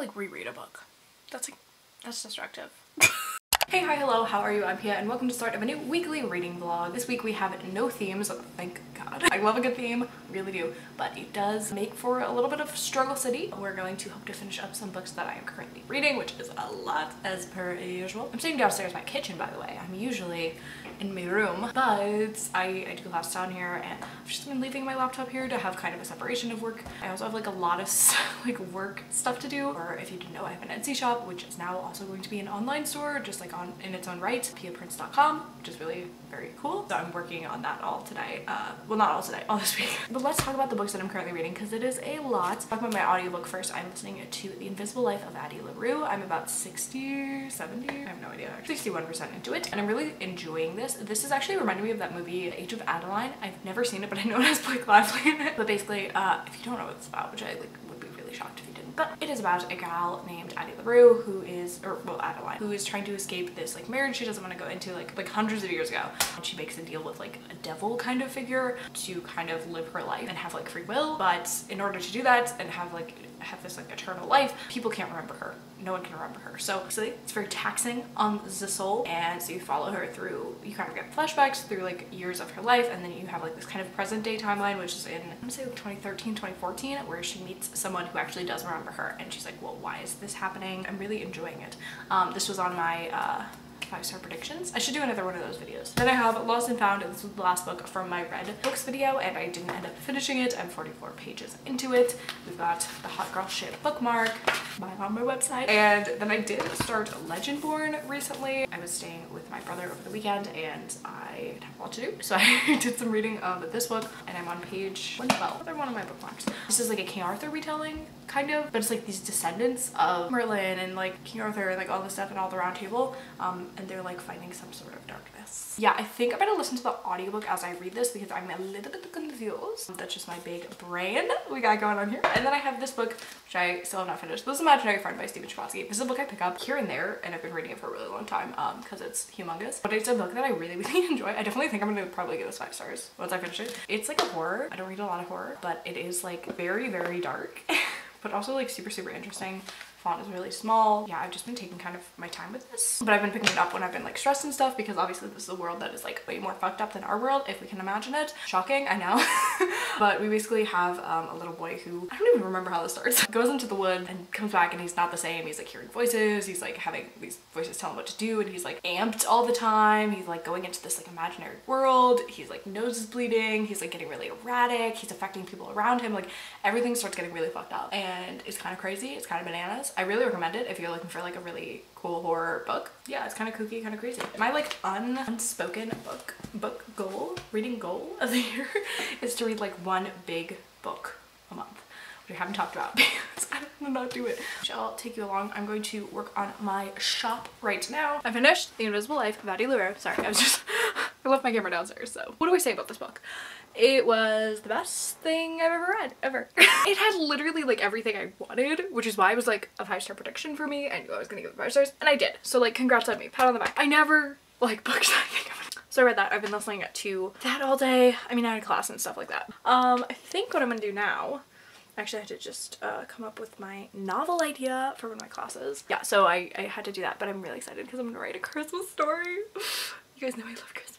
like reread a book. That's destructive. Hey, hi, hello, how are you? I'm Pia and welcome to the start of a new weekly reading vlog. This week we have no themes, thank God. I love a good theme, really do, but it does make for a little bit of struggle city. We're going to hope to finish up some books that I am currently reading, which is a lot as per usual. I'm sitting downstairs in my kitchen, by the way. I'm usually in my room, but I do class down here and I've just been leaving my laptop here to have kind of a separation of work. I also have like a lot of like work stuff to do, or if you didn't know, I have an Etsy shop, which is now also going to be an online store, just like in its own right, piaprints.com, which is really very cool. So I'm working on that all today. Well, not all today, all this week. But let's talk about the books that I'm currently reading because it is a lot. Talk about my audiobook first. I'm listening to The Invisible Life of Addie LaRue. I'm about 60, 70, I have no idea, 61% into it, and I'm really enjoying this. This is actually reminding me of that movie, Age of Adeline. I've never seen it, but I know it has Blake Lively in it. But basically, if you don't know what it's about, which I would be really shocked if you didn't, but it is about a gal named Addie LaRue who is, Adeline, who is trying to escape this like marriage she doesn't want to go into like hundreds of years ago. And she makes a deal with like a devil kind of figure to kind of live her life and have like free will. But in order to do that and have this like eternal life, people can't remember her. No one can remember her. So it's very taxing on the soul. And so you follow her through, you kind of get flashbacks through like years of her life, and then you have like this kind of present day timeline, which is in, I'm gonna say like 2013, 2014, where she meets someone who actually does remember her. And she's like, well, why is this happening? I'm really enjoying it. This was on my 5-star predictions. I should do another one of those videos. Then I have Lost and Found, and this was the last book from my read books video, and I didn't end up finishing it. I'm 44 pages into it. We've got the Hot Girl Shit bookmark, mine on my website. And then I did start Legendborn recently. I was staying with my brother over the weekend and I didn't have a lot to do. So I did some reading of this book and I'm on page 112. Another one of my bookmarks. This is like a King Arthur retelling, kind of, but it's like these descendants of Merlin and like King Arthur and like all this stuff and all the Round Table, and they're like fighting some sort of darkness. Yeah, I think I'm gonna listen to the audiobook as I read this because I'm a little bit confused. That's just my big brain we got going on here. And then I have this book, which I still have not finished. This is Imaginary Friend by Stephen Chbosky. This is a book I pick up here and there, and I've been reading it for a really long time because it's humongous. But it's a book that I really, really enjoy. I definitely think I'm gonna probably give this 5 stars once I finish it. It's like a horror. I don't read a lot of horror, but it is like very, very dark. But also like super, super interesting. Font is really small. Yeah, I've just been taking kind of my time with this, but I've been picking it up when I've been like stressed and stuff, because obviously this is a world that is like way more fucked up than our world, if we can imagine it. Shocking, I know. But we basically have a little boy who, I don't even remember how this starts, goes into the woods and comes back and he's not the same. He's like hearing voices, he's like having these voices tell him what to do, and he's like amped all the time. He's like going into this like imaginary world. He's like nose is bleeding, he's like getting really erratic, he's affecting people around him, like everything starts getting really fucked up and it's kind of crazy. It's kind of bananas. I really recommend it if you're looking for like a really cool horror book. Yeah, it's kind of kooky, kind of crazy. My like unspoken reading goal of the year is to read like one big book a month, which I haven't talked about because I don't know how to do it. I'll take you along. I'm going to work on my shop right now. I finished The Invisible Life of Addie LaRue. Sorry, I left my camera downstairs, so what do I say about this book? It was the best thing I've ever read, ever. It had literally like everything I wanted, which is why it was like a 5-star prediction for me. I knew I was gonna give it 5 stars, and I did. So like, congrats on me, pat on the back. I never like books I think I'm gonna. So I read that. I've been listening to that all day. I mean, I had class and stuff like that. I think what I'm gonna do now, actually I had to just come up with my novel idea for one of my classes. Yeah, so I had to do that, but I'm really excited because I'm gonna write a Christmas story. You guys know I love Christmas.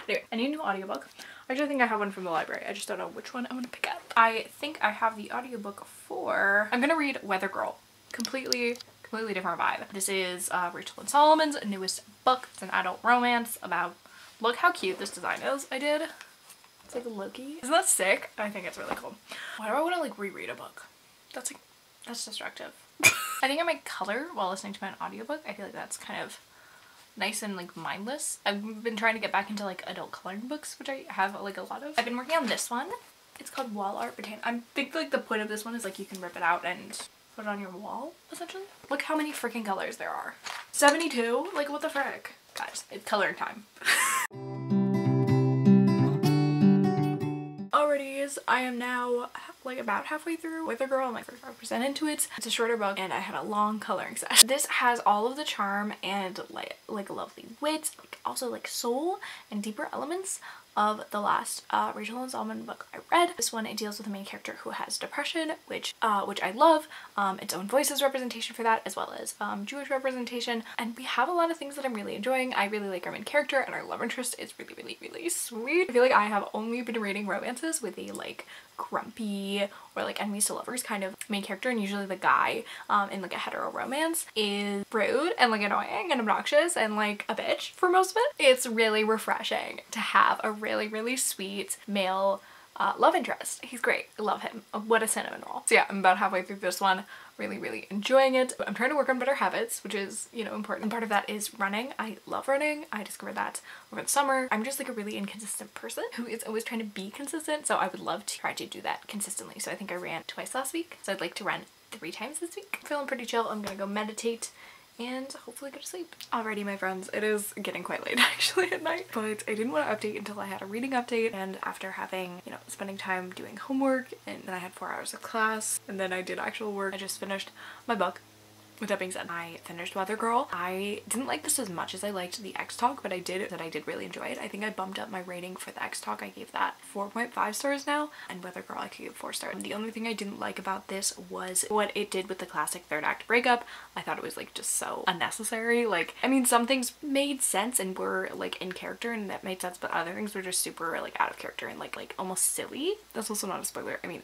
Anyway, I need a new audiobook. Actually, I think I have one from the library. I just don't know which one I'm gonna pick up. I think I have the audiobook for, I'm gonna read Weather Girl. Completely different vibe. This is Rachel and Solomon's newest book. It's an adult romance about, look how cute this design is I did. It's like a Loki. Isn't that sick? I think it's really cool. Why do I want to like reread a book? That's destructive. I think I might color while listening to my audiobook. I feel like that's kind of nice and like mindless. I've been trying to get back into like adult coloring books, which I have like a lot of. I've been working on this one. It's called Wall Art Botanic. I think like the point of this one is like you can rip it out and put it on your wall, essentially. Look how many freaking colors there are. 72? Like what the frick? Guys, it's coloring time. Alrighty, I am now like about halfway through Weather Girl. I'm like 35% into it. It's a shorter book and I had a long coloring session. This has all of the charm and like lovely wit, like also like soul and deeper elements of the last Rachel and Solomon book I read. This one, it deals with a main character who has depression, which I love. Its own voices representation for that, as well as Jewish representation, and we have a lot of things that I'm really enjoying. I really like our main character, and our love interest is really sweet. I feel like I have only been reading romances with a like grumpy or like enemies to lovers kind of main character, and usually the guy in like a hetero romance is rude and like annoying and obnoxious and like a bitch for most of it. It's really refreshing to have a really sweet male love interest. He's great. I love him. What a cinnamon roll. So yeah, I'm about halfway through this one. Really enjoying it. I'm trying to work on better habits, which is, you know, important. And part of that is running. I love running. I discovered that over the summer. I'm just like a really inconsistent person who is always trying to be consistent, so I would love to try to do that consistently. So I think I ran twice last week, so I'd like to run 3 times this week. I'm feeling pretty chill. I'm gonna go meditate and hopefully go to sleep. Alrighty, my friends, it is getting quite late actually at night, but I didn't want to update until I had a reading update, and after having, you know, spending time doing homework, and then I had 4 hours of class, and then I did actual work. I just finished my book. With that being said, I finished Weather Girl. I didn't like this as much as I liked the X Talk, but I did really enjoy it. I think I bumped up my rating for the X Talk. I gave that 4.5 stars now, and Weather Girl I could give 4 stars. And the only thing I didn't like about this was what it did with the classic third act breakup. I thought it was like just so unnecessary. Like, I mean, some things made sense and were like in character and that made sense, but other things were just super like out of character and like almost silly. That's also not a spoiler. I mean,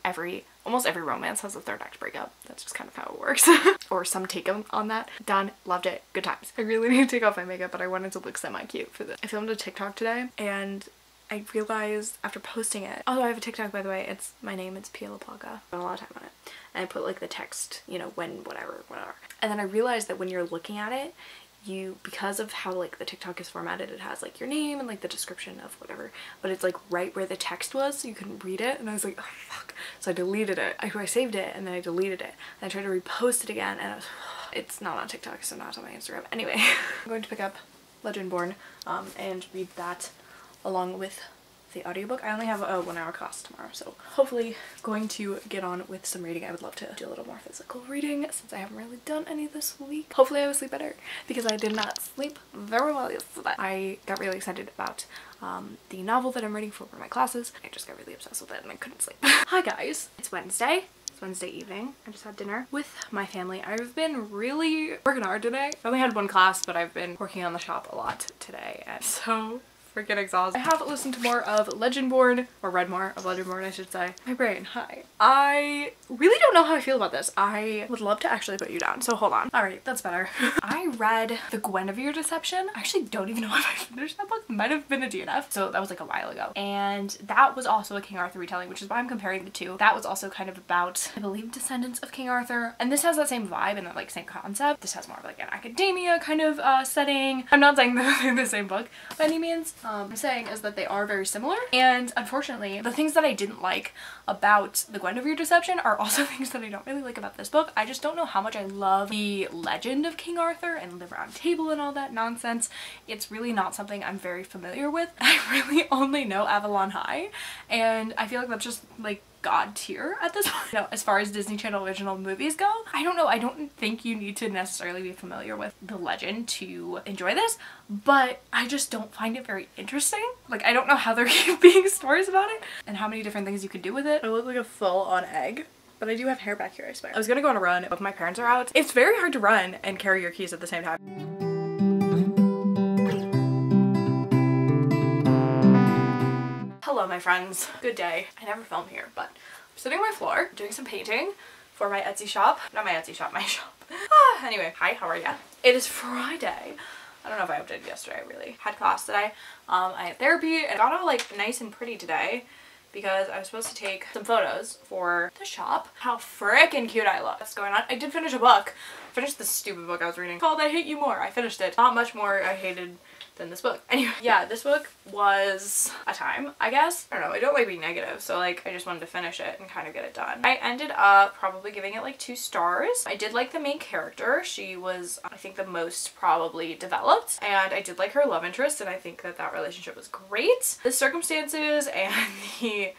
almost every romance has a third act breakup. That's just kind of how it works. Or some take on that. Done. Loved it. Good times. I really need to take off my makeup, but I wanted to look semi-cute for this. I filmed a TikTok today, and I realized after posting it, although I have a TikTok, by the way, it's my name, it's Pia Laplaga. I spent a lot of time on it. And I put like the text, you know, when, whatever. And then I realized that when you're looking at it, because of how like the TikTok is formatted, it has like your name and like the description of whatever, but it's like right where the text was, so you couldn't read it, and I was like, oh fuck. So I deleted it. I saved it and then I deleted it, and I tried to repost it again, and it's not on TikTok, so not on my Instagram. Anyway, I'm going to pick up Legendborn and read that along with the audiobook. I only have a 1 hour class tomorrow, so hopefully going to get on with some reading. I would love to do a little more physical reading since I haven't really done any this week. Hopefully I will sleep better because I did not sleep very well yesterday. I got really excited about the novel that I'm reading for my classes. I just got really obsessed with it and I couldn't sleep. Hi guys, it's Wednesday. It's Wednesday evening. I just had dinner with my family. I've been really working hard today. I only had 1 class, but I've been working on the shop a lot today, and so freaking exhausted. I have listened to more of Legendborn, or read more of Legendborn, I should say. My brain, hi. I really don't know how I feel about this. I would love to actually put you down, so hold on. Alright, that's better. I read The Guinevere Deception. I actually don't even know if I finished that book. It might have been a DNF, so that was like a while ago. And that was also a King Arthur retelling, which is why I'm comparing the two. That was also kind of about, I believe, descendants of King Arthur. And this has that same vibe and that like same concept. This has more of like an academia kind of setting. I'm not saying that they're the same book by any means. I'm saying is that they are very similar, and unfortunately the things that I didn't like about The Guinevere Deception are also things that I don't really like about this book. I just don't know how much I love the legend of King Arthur and the Round Table and all that nonsense. It's really not something I'm very familiar with. I really only know Avalon High, and I feel like that's just like god tier at this point. You know, as far as Disney Channel original movies go, I don't know. I don't think you need to necessarily be familiar with the legend to enjoy this, but I just don't find it very interesting. Like, I don't know how there keep being stories about it and how many different things you could do with it. I look like a full-on egg, but I do have hair back here, I swear. I was gonna go on a run if my parents are out. It's very hard to run and carry your keys at the same time. Hello my friends, good day. I never film here, but I'm sitting on my floor doing some painting for my Etsy shop. Not my Etsy shop, my shop. Anyway, hi, how are ya? It is Friday. I don't know if I updated yesterday, I really had class today. I had therapy and got all like nice and pretty today because I was supposed to take some photos for the shop. How freaking cute I look. What's going on? I did finish a book. I finished this stupid book I was reading called I Hate You More. I finished it. Not much more I hated than this book. Anyway, yeah, this book was a time, I guess. I don't know, I don't like being negative, so like I just wanted to finish it and kind of get it done. I ended up probably giving it like 2 stars. I did like the main character. She was, I think, the most probably developed, and I did like her love interest, and I think that that relationship was great. The circumstances and the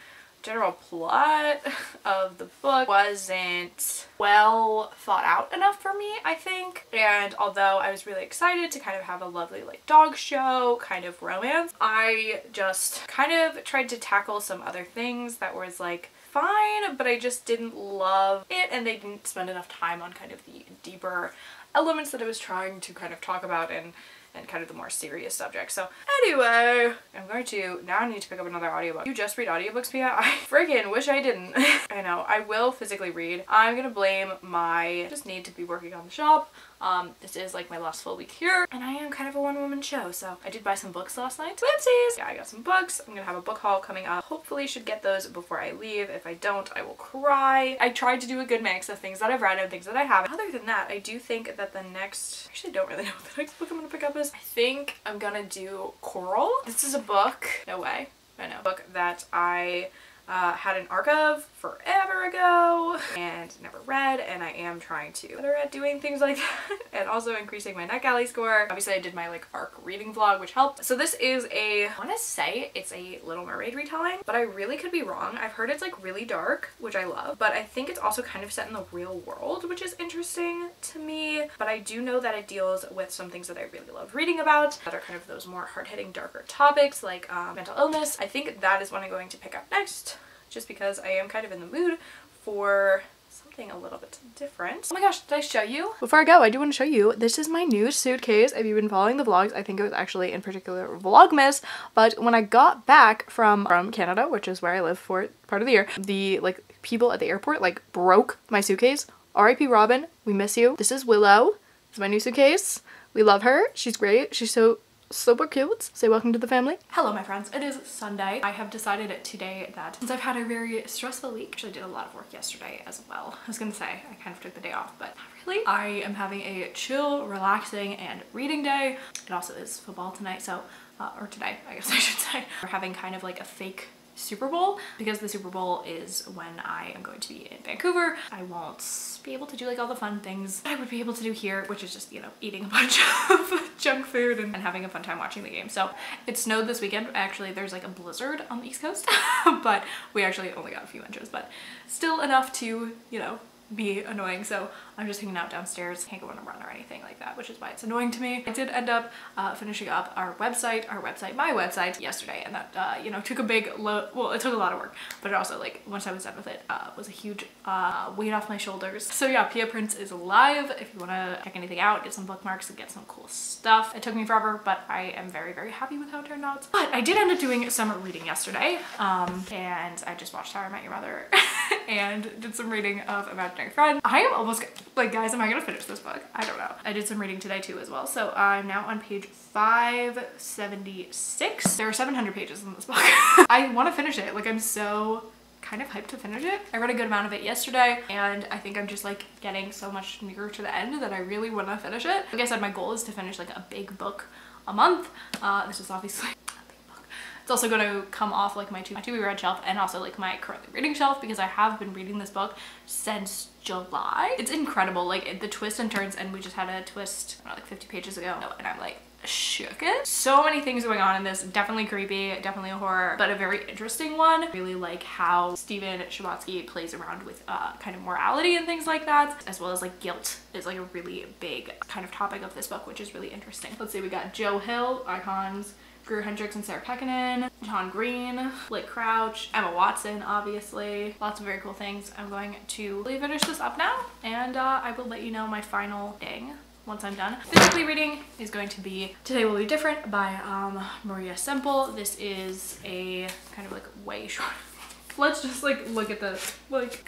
general plot of the book wasn't well thought out enough for me, I think. And although I was really excited to kind of have a lovely like dog show kind of romance, I just kind of tried to tackle some other things that was like fine, but I just didn't love it, and they didn't spend enough time on kind of the deeper elements that I was trying to kind of talk about and kind of the more serious subject. So anyway, now I need to pick up another audiobook. You just read audiobooks, Pia? I friggin' wish I didn't. I know, I will physically read. I'm gonna blame my just need to be working on the shop. This is like my last full week here, and I am kind of a one-woman show, so I did buy some books last night. Whoopsies! Yeah, I got some books. I'm gonna have a book haul coming up. Hopefully should get those before I leave. If I don't, I will cry. I tried to do a good mix of things that I've read and things that I haven't. Other than that, I do think that the next, actually I don't really know what the next book I'm gonna pick up is. I think I'm gonna do Coral. This is a book, no way, I know, book that I had an arc of forever ago and never read, and I am trying to get better at doing things like that and also increasing my NetGalley score. Obviously I did my like arc reading vlog, which helped. So this is I want to say it's a Little Mermaid retelling, but I really could be wrong. I've heard it's like really dark, which I love, but I think it's also kind of set in the real world, which is interesting to me. But I do know that it deals with some things that I really love reading about that are kind of those more hard-hitting, darker topics like mental illness. I think that is what I'm going to pick up next, just because I am kind of in the mood for something a little bit different. Oh my gosh, did I show you? Before I go, I do want to show you, this is my new suitcase. If you've been following the vlogs, I think it was actually in particular Vlogmas, but when I got back from Canada, which is where I live for part of the year, the like people at the airport like broke my suitcase. R.I.P. Robin, we miss you. This is Willow. It's my new suitcase. We love her. She's great. She's so super cute. Say welcome to the family. Hello my friends, it is Sunday. I have decided today that since I've had a very stressful week, actually did a lot of work yesterday as well. I was gonna say I kind of took the day off, but not really. I am having a chill, relaxing, and reading day. It also is football tonight, so or today I guess I should say. We're having kind of like a fake Super Bowl because the Super Bowl is when I am going to be in Vancouver. I won't be able to do like all the fun things I would be able to do here, which is just, you know, eating a bunch of junk food and having a fun time watching the game. So it snowed this weekend. Actually, there's like a blizzard on the East Coast, but we actually only got a few inches, but still enough to, you know, be annoying. So I'm just hanging out downstairs, can't go on a run or anything like that, which is why it's annoying to me. I did end up finishing up my website yesterday, and that you know, took a big load. Well, it took a lot of work, but it also, like, once I was done with it, was a huge weight off my shoulders. So yeah, Pia Prints is live. If you want to check anything out, get some bookmarks and get some cool stuff. It took me forever, but I am very, very happy with how it turned out. But I did end up doing some reading yesterday, and I just watched How I Met Your Mother and did some reading of Imaginary Friend. I am almost, like, guys, am I gonna finish this book? I don't know. I did some reading today too as well. So I'm now on page 576. There are 700 pages in this book. I want to finish it. Like, I'm so kind of hyped to finish it. I read a good amount of it yesterday, and I think I'm just like getting so much nearer to the end that I really want to finish it. Like I said, my goal is to finish like a big book a month. This is obviously it's also going to come off like my to be read shelf and also like my currently reading shelf, because I have been reading this book since July. It's incredible, like the twists and turns, and we just had a twist, I don't know, like 50 pages ago, and I'm like shook it. So many things going on in this. Definitely creepy, definitely a horror, but a very interesting one. I really like how Stephen Chbosky plays around with kind of morality and things like that, as well as like guilt is like a really big kind of topic of this book, which is really interesting. Let's see, we got Joe Hill, icons, Greer Hendricks and Sarah Pekkanen, John Green, Blake Crouch, Emma Watson, obviously. Lots of very cool things. I'm going to really finish this up now, and I will let you know my final ding once I'm done. Physically reading is going to be Today Will Be Different by Maria Semple. This is a kind of like way short. Let's just like look at this, like.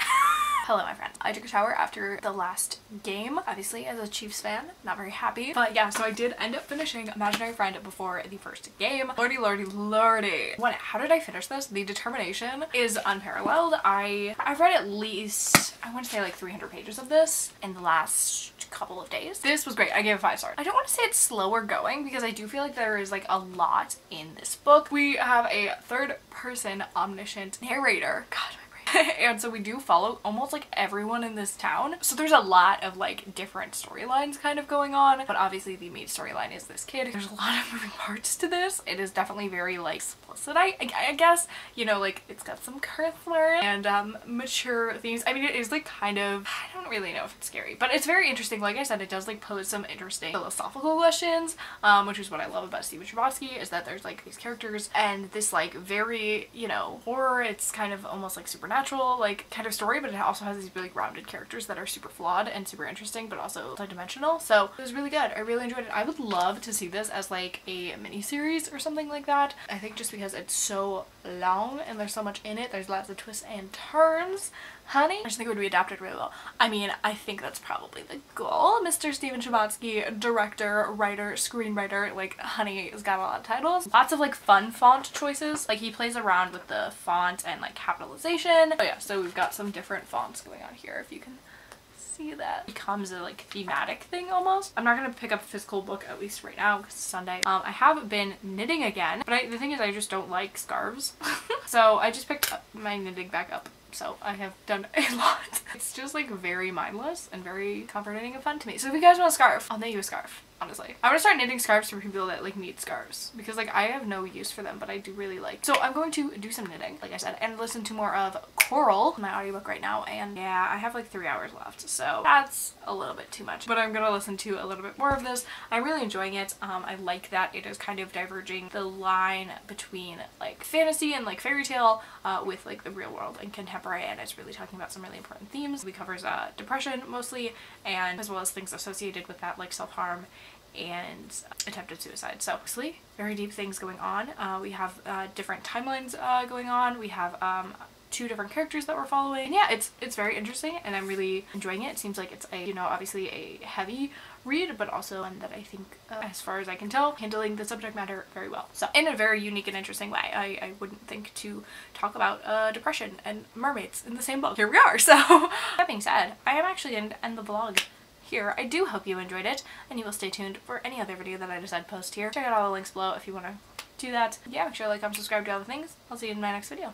Hello my friend. I took a shower after the last game. Obviously, as a Chiefs fan, not very happy. But yeah, so I did end up finishing Imaginary Friend before the first game. Lordy, lordy, lordy. How did I finish this? The determination is unparalleled. I've read at least, I want to say like 300 pages of this in the last couple of days. This was great. I gave it 5 stars. I don't want to say it's slower going, because I do feel like there is like a lot in this book. We have a third person omniscient narrator. God, my brain. And so we do follow almost like everyone in this town. So there's a lot of like different storylines kind of going on, but obviously the main storyline is this kid. There's a lot of moving parts to this. It is definitely very like explicit, I guess, you know, like it's got some curse words and mature themes. I mean, it is like kind of, I don't really know if it's scary, but it's very interesting. Like I said, it does like pose some interesting philosophical questions, which is what I love about Steven Chbosky, is that there's like these characters and this like very, you know, horror. It's kind of almost like supernatural like kind of story, but it also has these really rounded characters that are super flawed and super interesting, but also multi-dimensional. So it was really good. I really enjoyed it. I would love to see this as like a mini series or something like that. I think just because it's so long and there's so much in it, there's lots of twists and turns, honey. I just think it would be adapted really well. I mean, I think that's probably the goal. Mr. Steven Chbosky, director, writer, screenwriter, like, honey, has got a lot of titles. Lots of like fun font choices. Like he plays around with the font and like capitalization. Oh yeah, so we've got some different fonts going on here, if you can see that. It becomes a like thematic thing almost. I'm not gonna pick up a physical book, at least right now, because it's Sunday. I have been knitting again, but the thing is I just don't like scarves. So I just picked up my knitting back up. So I have done a lot. It's just like very mindless and very comforting and fun to me. So if you guys want a scarf, I'll knit you a scarf. Honestly, I'm gonna start knitting scarves for people that like need scarves, because like I have no use for them, but I do really like. So I'm going to do some knitting, like I said, and listen to more of Coral, my audiobook right now. And yeah, I have like 3 hours left, so that's a little bit too much, but I'm gonna listen to a little bit more of this. I'm really enjoying it. I like that it is kind of diverging the line between like fantasy and like fairy tale with like the real world and contemporary, and it's really talking about some really important themes. It covers depression mostly, and as well as things associated with that, like self-harm and attempted suicide. So obviously very deep things going on. We have different timelines going on. We have 2 different characters that we're following. And yeah, it's very interesting and I'm really enjoying it. It seems like it's a, you know, obviously a heavy read, but also one that I think, as far as I can tell, handling the subject matter very well. So in a very unique and interesting way. I wouldn't think to talk about depression and mermaids in the same book. Here we are. So that being said, I am actually going to end the vlog here. I do hope you enjoyed it, and you will stay tuned for any other video that I decide to post here. Check out all the links below if you want to do that. Yeah, make sure to like, comment, subscribe, do all the things. I'll see you in my next video.